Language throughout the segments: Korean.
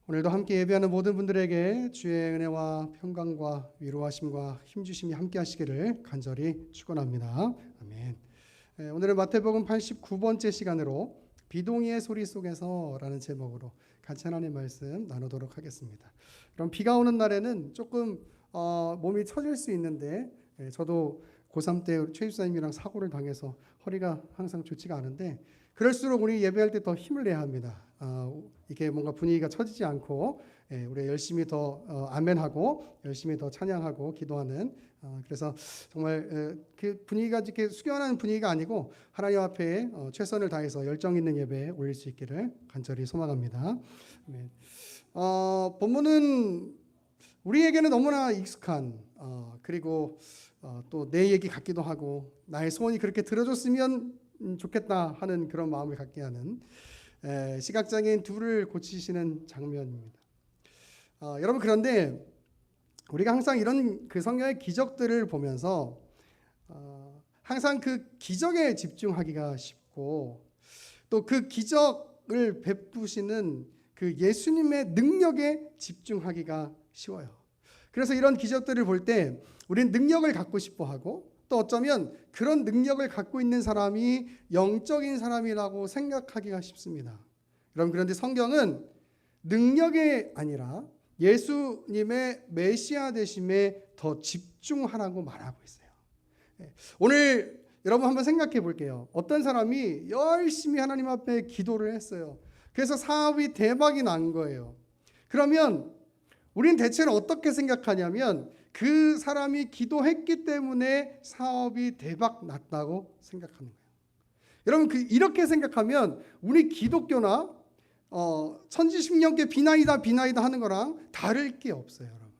오늘도 함께 예배하는 모든 분들에게 주의 은혜와 평강과 위로하심과 힘주심이 함께 하시기를 간절히 축원합니다. 아멘. 오늘은 마태복음 89번째 시간으로 비동이의 소리 속에서라는 제목으로 같이 하나님의 말씀 나누도록 하겠습니다. 그럼 비가 오는 날에는 조금 몸이 처질 수 있는데 저도 고3 때 최 집사님이랑 사고를 당해서 허리가 항상 좋지가 않은데 그럴수록 우리 예배할 때 더 힘을 내야 합니다. 이게 뭔가 분위기가 처지지 않고 우리 열심히 더 아멘하고 열심히 더 찬양하고 기도하는 그래서 정말 그 분위기가 이렇게 숙연한 분위기가 아니고 하나님 앞에 최선을 다해서 열정 있는 예배에 올릴 수 있기를 간절히 소망합니다. 본문은 우리에게는 너무나 익숙한 그리고 또 내 얘기 같기도 하고 나의 소원이 그렇게 들어줬으면 좋겠다 하는 그런 마음을 갖게 하는 시각장애인 둘을 고치시는 장면입니다. 여러분 그런데 우리가 항상 이런 그 성경의 기적들을 보면서 항상 그 기적에 집중하기가 쉽고 또 그 기적을 베푸시는 그 예수님의 능력에 집중하기가 쉬워요. 그래서 이런 기적들을 볼 때 우리는 능력을 갖고 싶어하고 또 어쩌면 그런 능력을 갖고 있는 사람이 영적인 사람이라고 생각하기가 쉽습니다. 여러분 그런데 성경은 능력이 아니라 예수님의 메시아 되심에 더 집중하라고 말하고 있어요. 오늘 여러분 한번 생각해 볼게요. 어떤 사람이 열심히 하나님 앞에 기도를 했어요. 그래서 사업이 대박이 난 거예요. 그러면 우리는 대체로 어떻게 생각하냐면 그 사람이 기도했기 때문에 사업이 대박 났다고 생각하는 거예요. 여러분 이렇게 생각하면 우리 기독교나 천지십년께 비나이다 하는 거랑 다를 게 없어요. 여러분.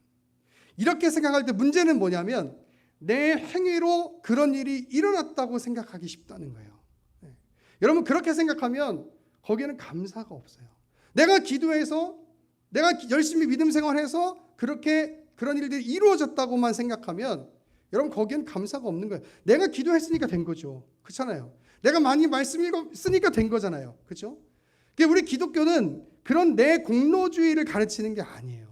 이렇게 생각할 때 문제는 뭐냐면 내 행위로 그런 일이 일어났다고 생각하기 쉽다는 거예요. 여러분 그렇게 생각하면 거기에는 감사가 없어요. 내가 기도해서 내가 열심히 믿음 생활해서 그런 일들이 이루어졌다고만 생각하면 여러분 거기에는 감사가 없는 거예요. 내가 기도했으니까 된 거죠. 그렇잖아요. 내가 많이 말씀 읽었으니까 된 거잖아요. 그렇죠? 우리 기독교는 그런 내 공로주의를 가르치는 게 아니에요.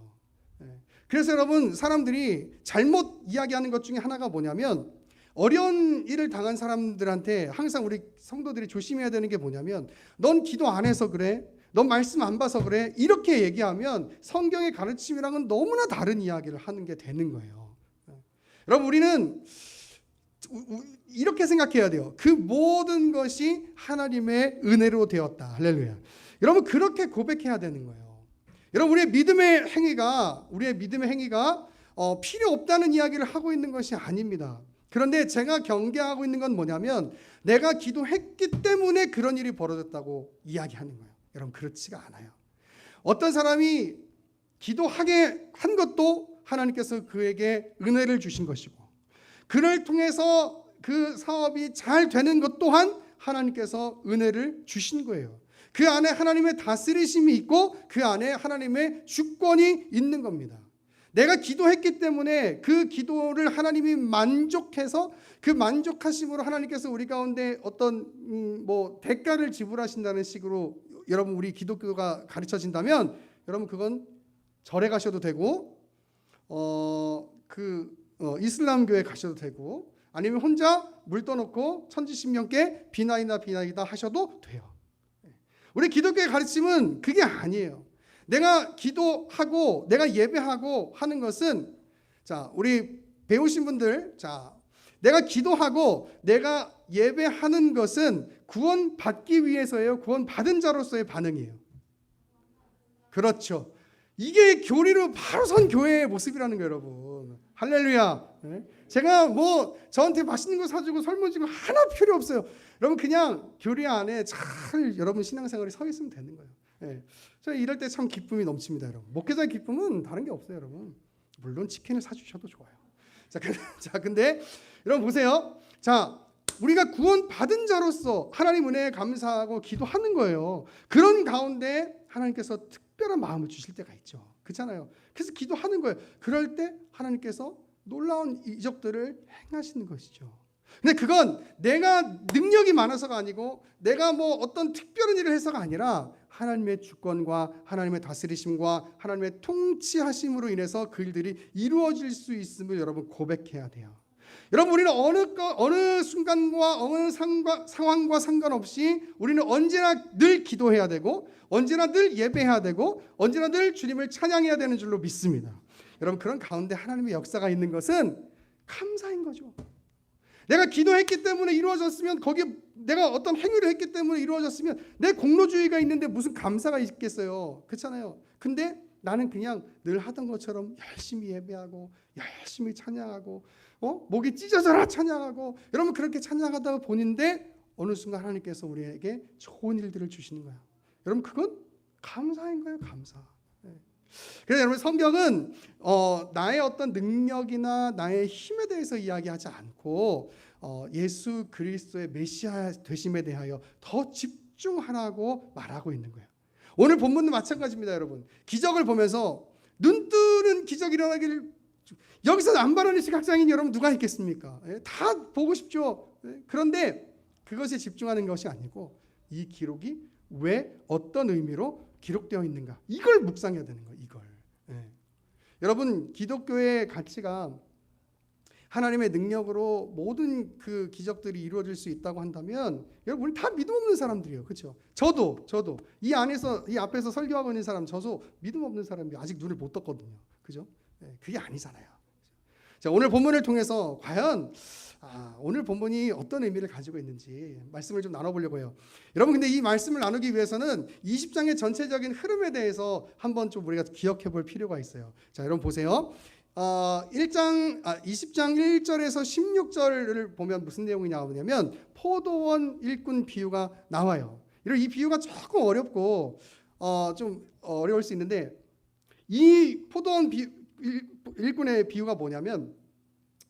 그래서 여러분 사람들이 잘못 이야기하는 것 중에 하나가 뭐냐면 어려운 일을 당한 사람들한테 항상 우리 성도들이 조심해야 되는 게 뭐냐면 넌 기도 안 해서 그래. 넌 말씀 안 봐서 그래. 이렇게 얘기하면 성경의 가르침이랑은 너무나 다른 이야기를 하는 게 되는 거예요. 여러분 우리는 이렇게 생각해야 돼요. 그 모든 것이 하나님의 은혜로 되었다. 할렐루야. 여러분 그렇게 고백해야 되는 거예요. 여러분 우리의 믿음의 행위가 필요 없다는 이야기를 하고 있는 것이 아닙니다. 그런데 제가 경계하고 있는 건 뭐냐면 내가 기도했기 때문에 그런 일이 벌어졌다고 이야기하는 거예요. 여러분 그렇지가 않아요. 어떤 사람이 기도하게 한 것도 하나님께서 그에게 은혜를 주신 것이고 그를 통해서 그 사업이 잘 되는 것 또한 하나님께서 은혜를 주신 거예요. 그 안에 하나님의 다스리심이 있고 그 안에 하나님의 주권이 있는 겁니다. 내가 기도했기 때문에 그 기도를 하나님이 만족해서 그 만족하심으로 하나님께서 우리 가운데 어떤 대가를 지불하신다는 식으로 여러분 우리 기독교가 가르쳐진다면 여러분 그건 절에 가셔도 되고 이슬람교에 가셔도 되고 아니면 혼자 물 떠놓고 천지십년께 비나이다 하셔도 돼요. 우리 기독교의 가르침은 그게 아니에요. 내가 기도하고 내가 예배하고 하는 것은 우리 배우신 분들 내가 기도하고 내가 예배하는 것은 구원 받기 위해서예요. 구원 받은 자로서의 반응이에요. 그렇죠. 이게 교리로 바로 선 교회의 모습이라는 거예요, 여러분. 할렐루야. 제가 저한테 맛있는 거 사주고 설문지고 하나 필요 없어요. 여러분 그냥 교리 안에 잘 여러분 신앙생활이 서 있으면 되는 거예요. 저 이럴 때 참 기쁨이 넘칩니다, 여러분. 목회자의 기쁨은 다른 게 없어요, 여러분. 물론 치킨을 사주셔도 좋아요. 근데 여러분 보세요. 우리가 구원 받은 자로서 하나님 은혜에 감사하고 기도하는 거예요. 그런 가운데 하나님께서 특별한 마음을 주실 때가 있죠. 그렇잖아요. 그래서 기도하는 거예요. 그럴 때 하나님께서 놀라운 이적들을 행하시는 것이죠. 근데 그건 내가 능력이 많아서가 아니고 내가 어떤 특별한 일을 해서가 아니라 하나님의 주권과 하나님의 다스리심과 하나님의 통치하심으로 인해서 그 일들이 이루어질 수 있음을 여러분 고백해야 돼요. 여러분, 우리는 어느 순간과 어느 상황과 상관없이 우리는 언제나 늘 기도해야 되고 언제나 늘 예배해야 되고 언제나 늘 주님을 찬양해야 되는 줄로 믿습니다. 여러분, 그런 가운데 하나님의 역사가 있는 것은 감사인 거죠. 내가 기도했기 때문에 이루어졌으면, 거기에 내가 어떤 행위를 했기 때문에 이루어졌으면 내 공로주의가 있는데 무슨 감사가 있겠어요. 그렇잖아요. 근데 나는 그냥 늘 하던 것처럼 열심히 예배하고 열심히 찬양하고 목이 찢어져라 찬양하고, 여러분 그렇게 찬양하다가 보는데 어느 순간 하나님께서 우리에게 좋은 일들을 주시는 거야. 여러분, 그건 감사인 거예요. 감사. 그래서 여러분, 성경은 나의 어떤 능력이나 나의 힘에 대해서 이야기하지 않고 예수 그리스도의 메시아 되심에 대하여 더 집중하라고 말하고 있는 거예요. 오늘 본문도 마찬가지입니다. 여러분, 기적을 보면서 눈 뜨는 기적이 일어나기를 여기서 안 바라는 시각장애인 여러분 누가 있겠습니까? 다 보고 싶죠. 그런데 그것에 집중하는 것이 아니고 이 기록이 왜 어떤 의미로 기록되어 있는가, 이걸 묵상해야 되는 거예요. 이걸. 여러분, 기독교의 가치가 하나님의 능력으로 모든 그 기적들이 이루어질 수 있다고 한다면, 여러분 우리 다 믿음 없는 사람들이에요. 그렇죠? 저도 이 앞에서 설교하고 있는 사람, 저도 믿음 없는 사람이 아직 눈을 못 떴거든요. 그죠? 그게 아니잖아요. 자, 오늘 본문을 통해서 과연 오늘 본문이 어떤 의미를 가지고 있는지 말씀을 좀 나눠보려고 해요. 여러분, 근데 이 말씀을 나누기 위해서는 20장의 전체적인 흐름에 대해서 한번 좀 우리가 기억해 볼 필요가 있어요. 자, 여러분 보세요. 20장 1절에서 16절을 보면 무슨 내용이 나오냐면 포도원 일꾼 비유가 나와요. 이 비유가 조금 어렵고 좀 어려울 수 있는데, 이 포도원 일꾼의 비유가 뭐냐면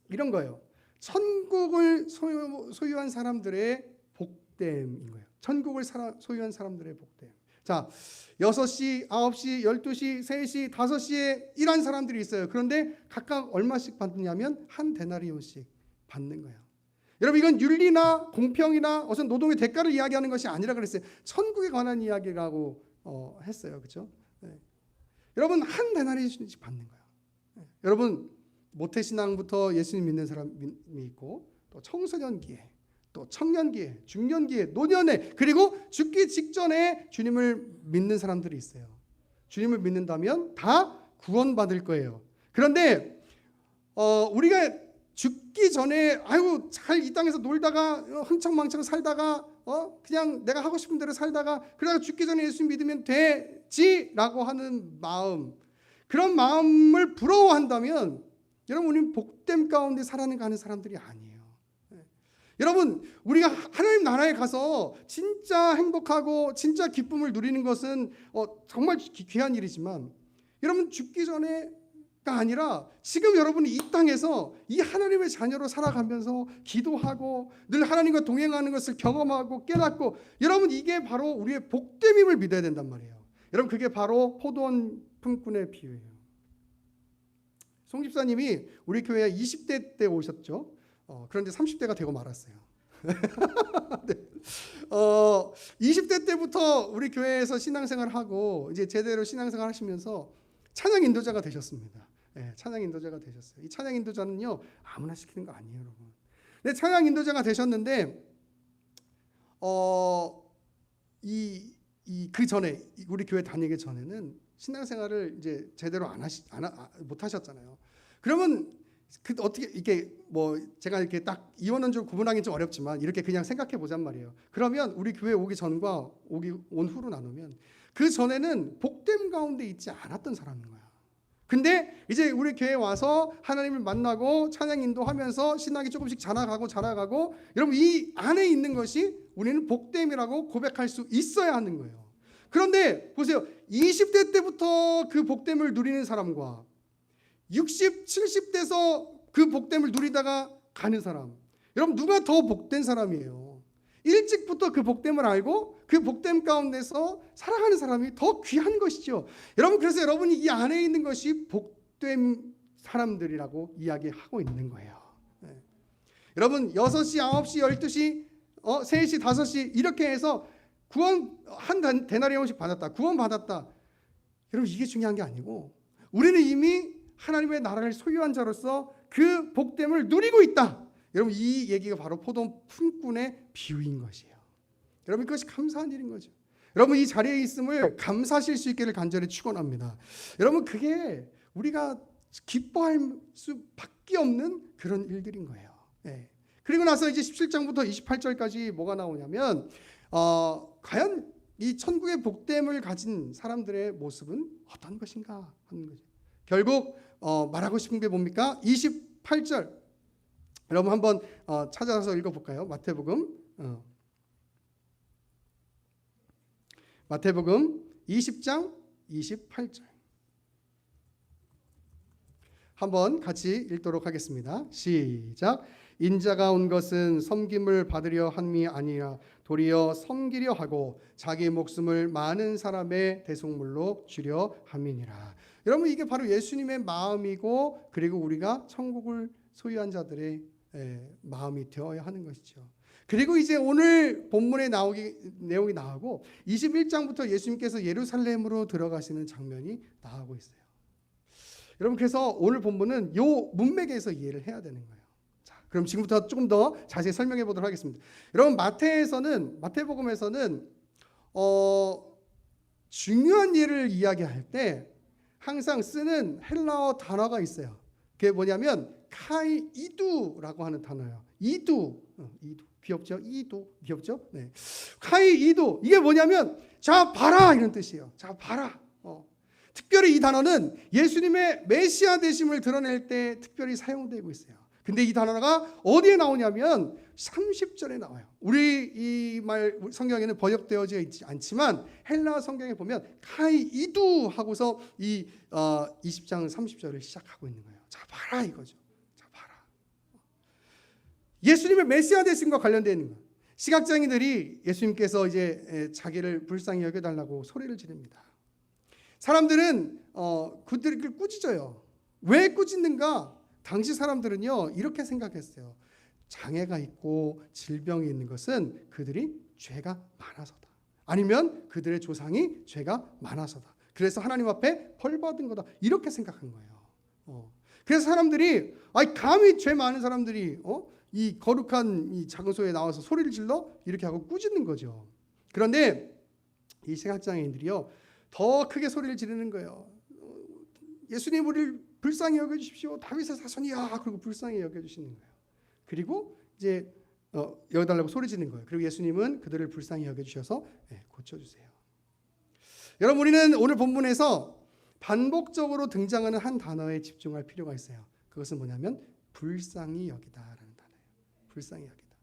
이런 거예요. 천국을 소유한 사람들의 복됨인 거예요. 천국을 소유한 사람들의 복됨. 자, 6시, 9시, 12시, 3시, 5시에 일한 사람들이 있어요. 그런데 각각 얼마씩 받느냐면 한 데나리온씩 받는 거예요. 여러분, 이건 윤리나 공평이나 어떤 노동의 대가를 이야기하는 것이 아니라 그랬어요. 천국에 관한 이야기라고 했어요. 그렇죠? 여러분, 한 데나리온씩 받는 거예요. 여러분, 모태신앙부터 예수님 믿는 사람이 있고, 또 청소년기에, 또 청년기에, 중년기에, 노년에, 그리고 죽기 직전에 주님을 믿는 사람들이 있어요. 주님을 믿는다면 다 구원받을 거예요. 그런데 우리가 죽기 전에 잘 이 땅에서 놀다가 흥청망청 살다가 그냥 내가 하고 싶은 대로 살다가 그러다가 죽기 전에 예수 믿으면 되지라고 하는 마음, 그런 마음을 부러워한다면 여러분, 우리는 복됨 가운데 살아가는 사람들이 아니에요. 여러분, 우리가 하나님 나라에 가서 진짜 행복하고 진짜 기쁨을 누리는 것은 정말 귀한 일이지만, 여러분 죽기 전에가 아니라 지금 여러분이 이 땅에서 이 하나님의 자녀로 살아가면서 기도하고 늘 하나님과 동행하는 것을 경험하고 깨닫고, 여러분 이게 바로 우리의 복됨임을 믿어야 된단 말이에요. 여러분, 그게 바로 포도원 품꾼의 비유예요. 송 집사님이 우리 교회에 20대 때 오셨죠. 그런데 30대가 되고 말았어요. 네. 20대 때부터 우리 교회에서 신앙생활을 하고 이제 제대로 신앙생활 하시면서 찬양 인도자가 되셨습니다. 네, 찬양 인도자가 되셨어요. 이 찬양 인도자는요, 아무나 시키는 거 아니에요, 여러분. 네, 찬양 인도자가 되셨는데 그 전에 우리 교회 다니기 전에는 신앙생활을 이제 제대로 못 하셨잖아요. 그러면 어떻게 이렇게 제가 이렇게 딱 이원원적으로 구분하기 좀 어렵지만 이렇게 그냥 생각해 보잔 말이에요. 그러면 우리 교회 오기 전과 온 후로 나누면 그 전에는 복됨 가운데 있지 않았던 사람인 거야. 근데 이제 우리 교회에 와서 하나님을 만나고 찬양 인도하면서 신앙이 조금씩 자라가고 여러분, 이 안에 있는 것이 우리는 복됨이라고 고백할 수 있어야 하는 거예요. 그런데 보세요. 20대 때부터 그 복됨을 누리는 사람과 60, 70대에서 그 복됨을 누리다가 가는 사람, 여러분 누가 더 복된 사람이에요? 일찍부터 그 복됨을 알고 그 복됨 가운데서 살아가는 사람이 더 귀한 것이죠. 여러분, 그래서 여러분이 이 안에 있는 것이 복된 사람들이라고 이야기하고 있는 거예요. 여러분 6시, 9시, 12시, 3시, 5시 이렇게 해서 구원 한 데나리온씩 받았다. 구원 받았다. 여러분 이게 중요한 게 아니고 우리는 이미 하나님의 나라를 소유한 자로서 그 복됨을 누리고 있다. 여러분 이 얘기가 바로 포도 품꾼의 비유인 것이에요. 여러분 그것이 감사한 일인 거죠. 여러분 이 자리에 있음을 감사하실 수 있기를 간절히 축원합니다. 여러분 그게 우리가 기뻐할 수밖에 없는 그런 일들인 거예요. 네. 그리고 나서 이제 17장부터 28절까지 뭐가 나오냐면 과연 이 천국의 복됨을 가진 사람들의 모습은 어떤 것인가 하는 거죠. 결국 말하고 싶은 게 뭡니까? 28절 여러분 한번 찾아서 읽어볼까요? 마태복음 20장 28절 한번 같이 읽도록 하겠습니다. 시작. 인자가 온 것은 섬김을 받으려 함이 아니라 도리어 섬기려 하고 자기 목숨을 많은 사람의 대속물로 주려 함이니라. 여러분 이게 바로 예수님의 마음이고 그리고 우리가 천국을 소유한 자들의 마음이 되어야 하는 것이죠. 그리고 이제 오늘 본문에 내용이 나오고 21장부터 예수님께서 예루살렘으로 들어가시는 장면이 나오고 있어요. 여러분 그래서 오늘 본문은 요 문맥에서 이해를 해야 되는 거예요. 자, 그럼 지금부터 조금 더 자세히 설명해 보도록 하겠습니다. 여러분 마태복음에서는 중요한 일을 이야기할 때 항상 쓰는 헬라어 단어가 있어요. 그게 뭐냐면 카이이두라고 하는 단어예요. 이두 귀엽죠? 이두 귀엽죠? 네. 카이이두 이게 뭐냐면 자 봐라 이런 뜻이에요. 자 봐라. 특별히 이 단어는 예수님의 메시아 되심을 드러낼 때 특별히 사용되고 있어요. 근데 이 단어가 어디에 나오냐면 30절에 나와요. 우리 이 말 성경에는 번역되어져 있지 않지만 헬라 성경에 보면 카이이두 하고서 이 20장 30절을 시작하고 있는 거예요. 자 봐라 이거죠. 자 봐라. 예수님의 메시아 되심과 관련되어 있는 거예요. 시각장애인들이 예수님께서 이제 자기를 불쌍히 여겨달라고 소리를 지릅니다. 사람들은 그들을 꾸짖어요. 왜 꾸짖는가? 당시 사람들은요 이렇게 생각했어요. 장애가 있고 질병이 있는 것은 그들이 죄가 많아서다. 아니면 그들의 조상이 죄가 많아서다. 그래서 하나님 앞에 벌 받은 거다. 이렇게 생각한 거예요. 그래서 사람들이 감히 죄 많은 사람들이 이 거룩한 이 장소에 나와서 소리를 질러 이렇게 하고 꾸짖는 거죠. 그런데 이 시각장애인들이요 더 크게 소리를 지르는 거예요. 예수님 우리를 불쌍히 여겨주십시오. 다윗의 자손이야. 그리고 불쌍히 여겨주시는 거예요. 그리고 이제 여겨달라고 소리 지르는 거예요. 그리고 예수님은 그들을 불쌍히 여겨주셔서 고쳐주세요. 여러분 우리는 오늘 본문에서 반복적으로 등장하는 한 단어에 집중할 필요가 있어요. 그것은 뭐냐면 불쌍히 여기다라는 단어예요. 불쌍히 여기다.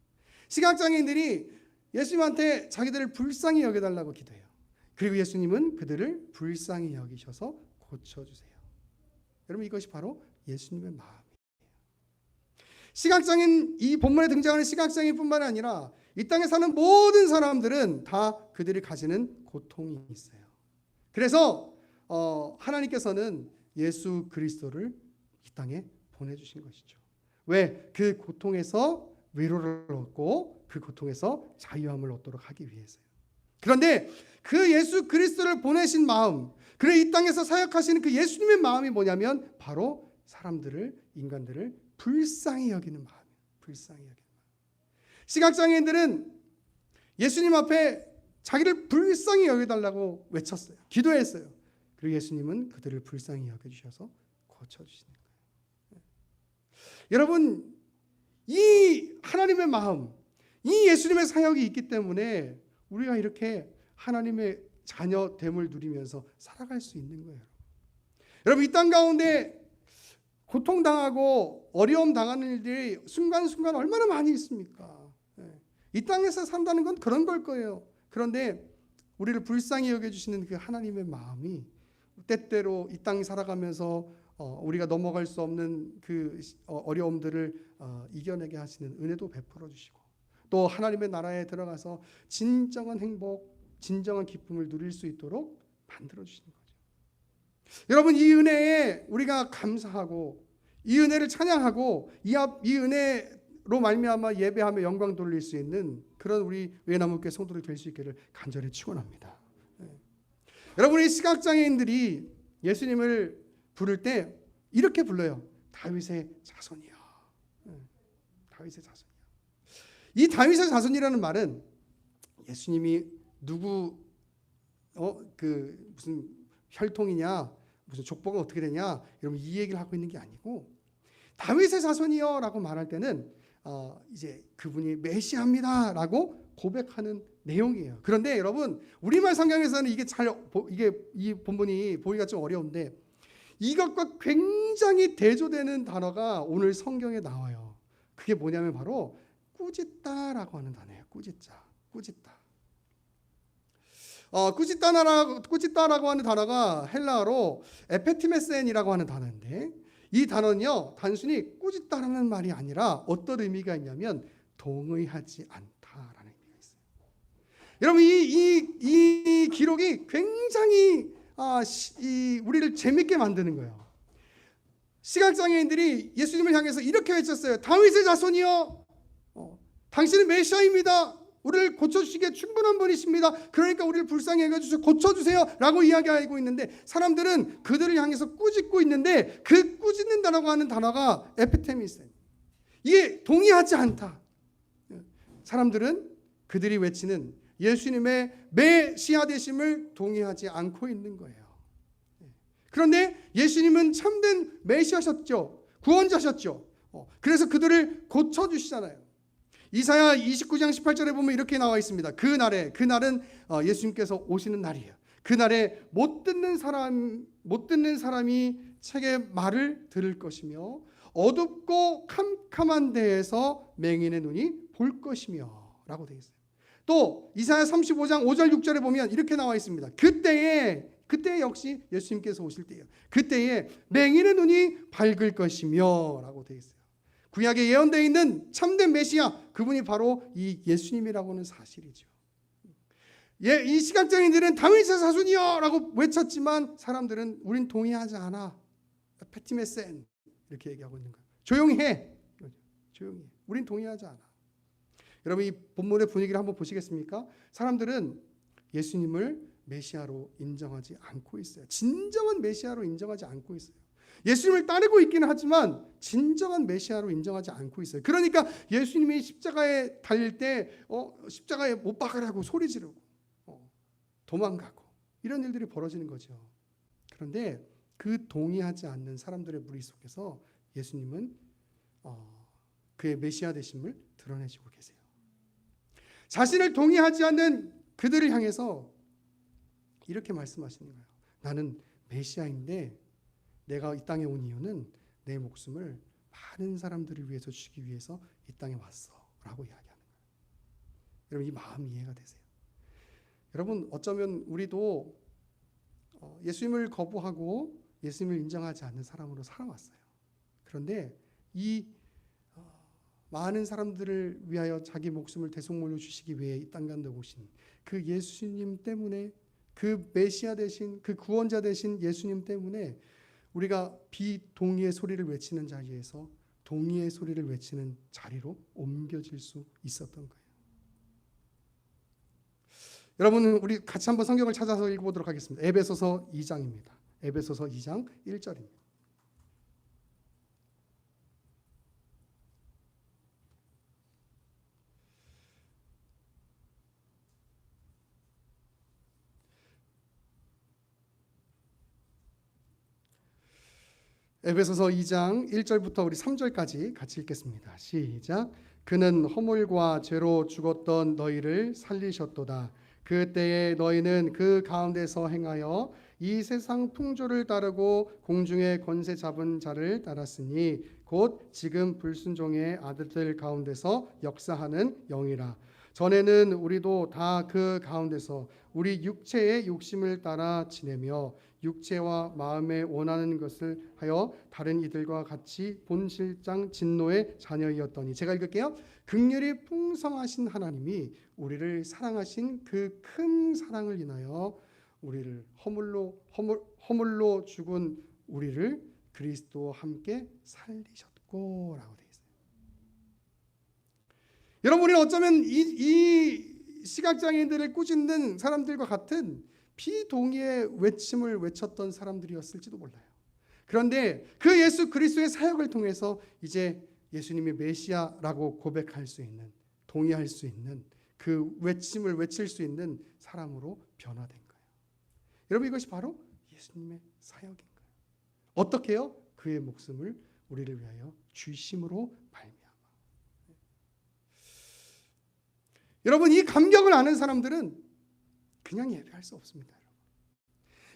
시각장애인들이 예수님한테 자기들을 불쌍히 여겨달라고 기도해요. 그리고 예수님은 그들을 불쌍히 여기셔서 고쳐주세요. 여러분 이것이 바로 예수님의 마음이에요. 시각장애인 이 본문에 등장하는 시각장애인뿐만 아니라 이 땅에 사는 모든 사람들은 다 그들이 가지는 고통이 있어요. 그래서 하나님께서는 예수 그리스도를 이 땅에 보내주신 것이죠. 왜? 그 고통에서 위로를 얻고 그 고통에서 자유함을 얻도록 하기 위해서요. 그런데 그 예수 그리스도를 보내신 마음, 그래 이 땅에서 사역하시는 그 예수님의 마음이 뭐냐면 바로 인간들을 불쌍히 여기는 마음이에요. 불쌍히 여기는 마음. 시각장애인들은 예수님 앞에 자기를 불쌍히 여겨달라고 외쳤어요. 기도했어요. 그리고 예수님은 그들을 불쌍히 여겨주셔서 고쳐주시는 거예요. 여러분 이 하나님의 마음, 이 예수님의 사역이 있기 때문에 우리가 이렇게 하나님의 자녀됨을 누리면서 살아갈 수 있는 거예요. 여러분 이 땅 가운데 고통당하고 어려움 당하는 일들이 순간순간 얼마나 많이 있습니까? 이 땅에서 산다는 건 그런 걸 거예요. 그런데 우리를 불쌍히 여겨주시는 그 하나님의 마음이 때때로 이 땅 살아가면서 우리가 넘어갈 수 없는 그 어려움들을 이겨내게 하시는 은혜도 베풀어 주시고 또 하나님의 나라에 들어가서 진정한 행복, 진정한 기쁨을 누릴 수 있도록 만들어 주시는 거죠. 여러분 이 은혜에 우리가 감사하고 이 은혜를 찬양하고 이 은혜로 말미암아 예배하며 영광 돌릴 수 있는 그런 우리 외나무교회 성도들 될 수 있기를 간절히 축원합니다. 여러분, 이 시각장애인들이 예수님을 부를 때 이렇게 불러요. 다윗의 자손이여. 다윗의 자손이여. 이 다윗의 자손이라는 말은 예수님이 누구 무슨 혈통이냐, 무슨 족보가 어떻게 되냐, 여러분 이 얘기를 하고 있는 게 아니고, 다윗의 자손이여라고 말할 때는 이제 그분이 메시아입니다라고 고백하는 내용이에요. 그런데 여러분, 우리말 성경에서는 이게 이 본문이 보기가 좀 어려운데, 이것과 굉장히 대조되는 단어가 오늘 성경에 나와요. 그게 뭐냐면 바로 꾸짖다라고 하는 단어예요. 꾸짖다. 꾸짖다라고 하는 단어가 헬라어로 에페티메센이라고 하는 단어인데, 이 단어는요 단순히 꾸짖다라는 말이 아니라 어떤 의미가 있냐면 동의하지 않다라는 의미가 있어요. 여러분, 이 기록이 굉장히 우리를 재밌게 만드는 거예요. 시각장애인들이 예수님을 향해서 이렇게 외쳤어요. 다윗의 자손이여, 당신은 메시아입니다. 우리를 고쳐주시기에 충분한 분이십니다. 그러니까 우리를 불쌍히 여겨주셔서 고쳐주세요 라고 이야기하고 있는데, 사람들은 그들을 향해서 꾸짖고 있는데, 그 꾸짖는다라고 하는 단어가 에피테미스, 이게 동의하지 않다. 사람들은 그들이 외치는 예수님의 메시아 되심을 동의하지 않고 있는 거예요. 그런데 예수님은 참된 메시아셨죠. 구원자셨죠. 그래서 그들을 고쳐주시잖아요. 이사야 29장 18절에 보면 이렇게 나와 있습니다. 그날은 예수님께서 오시는 날이에요. 그날에 못 듣는 사람이 책의 말을 들을 것이며, 어둡고 캄캄한 데에서 맹인의 눈이 볼 것이며 라고 되어 있어요. 또 이사야 35장 5절 6절에 보면 이렇게 나와 있습니다. 그때 역시 예수님께서 오실 때예요. 그때에 맹인의 눈이 밝을 것이며 라고 되어 있어요. 구약에 예언되어 있는 참된 메시아, 그분이 바로 이 예수님이라고 하는 사실이죠. 이 시각장애인들은 다윗의 자손이여 라고 외쳤지만, 사람들은 우린 동의하지 않아. 페티메센 이렇게 얘기하고 있는 거예요. 조용히 해. 우린 동의하지 않아. 여러분, 이 본문의 분위기를 한번 보시겠습니까? 사람들은 예수님을 메시아로 인정하지 않고 있어요. 진정한 메시아로 인정하지 않고 있어요. 예수님을 따르고 있기는 하지만 진정한 메시아로 인정하지 않고 있어요. 그러니까 예수님이 십자가에 달릴 때 십자가에 못 박으라고 소리 지르고 도망가고 이런 일들이 벌어지는 거죠. 그런데 그 동의하지 않는 사람들의 무리 속에서 예수님은 그의 메시아 되심을 드러내시고 계세요. 자신을 동의하지 않는 그들을 향해서 이렇게 말씀하시는 거예요. 나는 메시아인데 내가 이 땅에 온 이유는 내 목숨을 많은 사람들을 위해서 주기 위해서 이 땅에 왔어 라고 이야기하는 거예요. 여러분, 이 마음 이해가 되세요? 여러분, 어쩌면 우리도 예수님을 거부하고 예수님을 인정하지 않는 사람으로 살아왔어요. 그런데 이 많은 사람들을 위하여 자기 목숨을 대속물로 주시기 위해 이 땅 가운데 오신 그 예수님 때문에, 그 메시아 되신, 그 구원자 되신 예수님 때문에 우리가 비동의의 소리를 외치는 자리에서 동의의 소리를 외치는 자리로 옮겨질 수 있었던 거예요. 여러분, 우리 같이 한번 성경을 찾아서 읽어보도록 하겠습니다. 에베소서 2장입니다. 에베소서 2장 1절입니다. 에베소서 2장 1절부터 우리 3절까지 같이 읽겠습니다. 시작. 그는 허물과 죄로 죽었던 너희를 살리셨도다. 그때에 너희는 그 가운데서 행하여 이 세상 풍조를 따르고 공중의 권세 잡은 자를 따랐으니 곧 지금 불순종의 아들들 가운데서 역사하는 영이라. 전에는 우리도 다 그 가운데서 우리 육체의 욕심을 따라 지내며 육체와 마음에 원하는 것을 하여 다른 이들과 같이 본실장 진노의 자녀이었더니. 제가 읽을게요. 긍휼이 풍성하신 하나님이 우리를 사랑하신 그 큰 사랑을 인하여 우리를 허물로 죽은 우리를 그리스도와 함께 살리셨고 라고 되어 있어요. 여러분이 어쩌면 이 시각장애인들을 꾸짖는 사람들과 같은 비동의의 외침을 외쳤던 사람들이었을지도 몰라요. 그런데 그 예수 그리스도의 사역을 통해서 이제 예수님이 메시아라고 고백할 수 있는, 동의할 수 있는, 그 외침을 외칠 수 있는 사람으로 변화된 거예요. 여러분, 이것이 바로 예수님의 사역인 거예요. 어떻게 해요? 그의 목숨을 우리를 위하여 주심으로 말미암아. 여러분, 이 감격을 아는 사람들은 그냥 예배할 수 없습니다.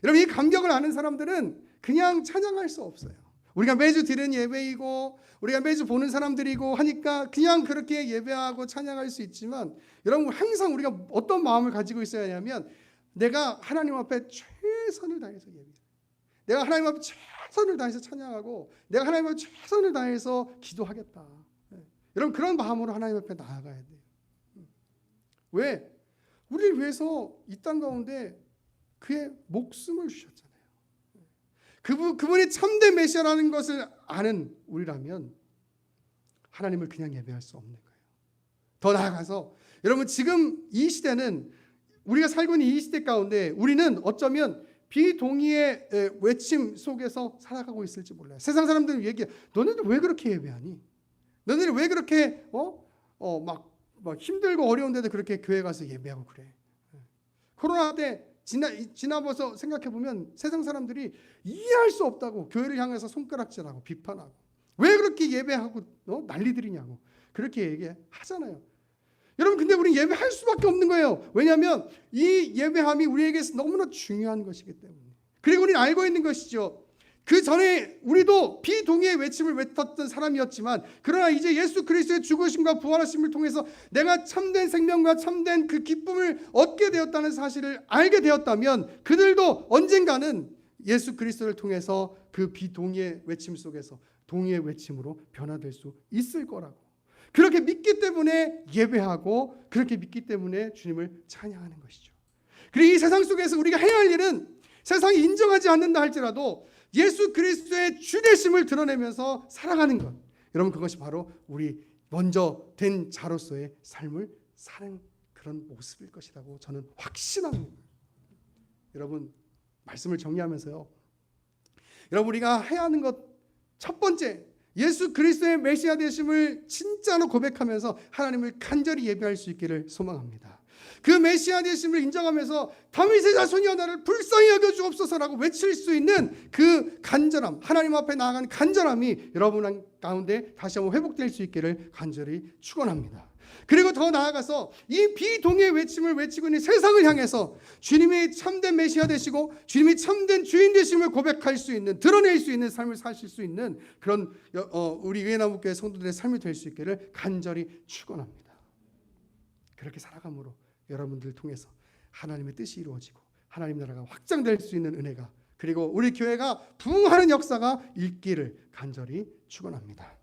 여러분, 이 감격을 아는 사람들은 그냥 찬양할 수 없어요. 우리가 매주 드리는 예배이고 우리가 매주 보는 사람들이고 하니까 그냥 그렇게 예배하고 찬양할 수 있지만, 여러분, 항상 우리가 어떤 마음을 가지고 있어야 하냐면, 내가 하나님 앞에 최선을 다해서 예배해요. 내가 하나님 앞에 최선을 다해서 찬양하고 내가 하나님 앞에 최선을 다해서 기도하겠다. 여러분, 그런 마음으로 하나님 앞에 나아가야 돼요. 왜? 우리를 위해서 이 땅 가운데 그의 목숨을 주셨잖아요. 그분이 참된 메시아라는 것을 아는 우리라면 하나님을 그냥 예배할 수 없는 거예요. 더 나아가서 여러분, 지금 이 시대는, 우리가 살고 있는 이 시대 가운데 우리는 어쩌면 비동의의 외침 속에서 살아가고 있을지 몰라요. 세상 사람들은 얘기해, 너네들 왜 그렇게 예배하니? 너네들 왜 그렇게 막 힘들고 어려운데도 그렇게 교회 가서 예배하고 그래? 코로나 때 지나봐서 생각해보면 세상 사람들이 이해할 수 없다고 교회를 향해서 손가락질하고 비판하고, 왜 그렇게 예배하고 난리들이냐고 그렇게 얘기하잖아요. 여러분, 근데 우리는 예배할 수밖에 없는 거예요. 왜냐하면 이 예배함이 우리에게 너무나 중요한 것이기 때문에. 그리고 우리는 알고 있는 것이죠. 그 전에 우리도 비동의의 외침을 외쳤던 사람이었지만, 그러나 이제 예수 그리스도의 죽으심과 부활하심을 통해서 내가 참된 생명과 참된 그 기쁨을 얻게 되었다는 사실을 알게 되었다면, 그들도 언젠가는 예수 그리스도를 통해서 그 비동의의 외침 속에서 동의의 외침으로 변화될 수 있을 거라고, 그렇게 믿기 때문에 예배하고, 그렇게 믿기 때문에 주님을 찬양하는 것이죠. 그리고 이 세상 속에서 우리가 해야 할 일은, 세상이 인정하지 않는다 할지라도 예수 그리스도의 주되심을 드러내면서 살아가는 것. 여러분, 그것이 바로 우리 먼저 된 자로서의 삶을 사는 그런 모습일 것이라고 저는 확신합니다. 여러분, 말씀을 정리하면서요, 여러분, 우리가 해야 하는 것 첫 번째, 예수 그리스도의 메시아 되심을 진짜로 고백하면서 하나님을 간절히 예배할 수 있기를 소망합니다. 그 메시아 되심을 인정하면서 다윗의 자손이여 나를 불쌍히 여겨주옵소서라고 외칠 수 있는 그 간절함, 하나님 앞에 나아간 간절함이 여러분 가운데 다시 한번 회복될 수 있기를 간절히 축원합니다. 그리고 더 나아가서 이 비동의의 외침을 외치고 있는 세상을 향해서 주님이 참된 메시아 되시고 주님이 참된 주인 되심을 고백할 수 있는, 드러낼 수 있는 삶을 사실 수 있는 그런 우리 유엔나무교회 성도들의 삶이 될 수 있기를 간절히 축원합니다. 그렇게 살아감으로 여러분들을 통해서 하나님의 뜻이 이루어지고 하나님 나라가 확장될 수 있는 은혜가, 그리고 우리 교회가 부흥하는 역사가 있기를 간절히 축원합니다.